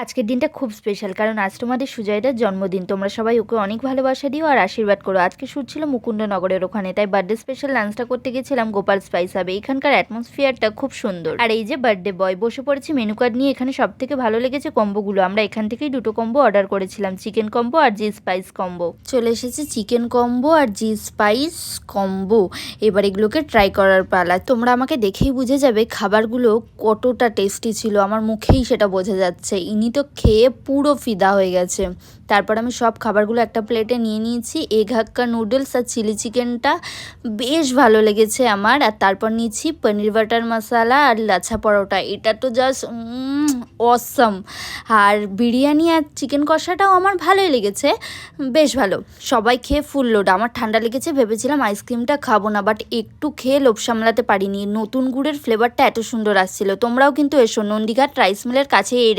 আজকের দিনটা খুব স্পেশাল, কারণ আজ তোমাদের সুজয়দার জন্মদিন। তোমরা সবাই ওকে অনেক ভালোবাসা দিও আর আশীর্বাদ করো। আজকে শ্যুট ছিল মুকুন্দনগরের ওখানে, তাই বার্থডে স্পেশাল লাঞ্চটা করতে গেছিলাম গোপাল স্পাইস হাবে। এখানকার অ্যাটমসফিয়ারটা খুব সুন্দর। আর এই যে বার্থডে বয় বসে পড়েছি মেনু কার্ড নিয়ে। এখানে সব থেকে ভালো লেগেছে কম্বোগুলো। আমরা এখান থেকেই দুটো কম্বো অর্ডার করেছিলাম, চিকেন কম্বো আর জি স্পাইস কম্বো। চলে এসেছে চিকেন কম্বো আর জি স্পাইস কম্বো। এবার এগুলোকে ট্রাই করার পালা। তোমরা আমাকে দেখেই বুঝে যাবে খাবারগুলো কতটা টেস্টি ছিল, আমার মুখেই সেটা বোঝা যাচ্ছে। ইনি তো খেয়ে পুরো ফিদা হয়ে গেছে। তারপর আমি সব খাবারগুলো একটা প্লেটে নিয়ে নিয়েছি। এগ হাক্কা নুডলস আর চিলি চিকেনটা বেশ ভালো লেগেছে আমার। আর তারপর নিয়েছি পনির বাটার মশালা আর লাচ্ছা পরোটা। এটা তো জাস্ট অসম। আর বিরিয়ানি আর চিকেন কষাটাও আমার ভালোই লেগেছে, বেশ ভালো। সবাই খেয়ে ফুল লোড। আমার ঠান্ডা লেগেছে, ভেবেছিলাম আইসক্রিমটা খাবো না, বাট একটু খেয়ে লোভ সামলাতে পারিনি। নতুন গুড়ের ফ্লেভারটা এত সুন্দর আসছিল। তোমরাও কিন্তু এসো, নন্দীঘাট রাইস মিলের কাছে এই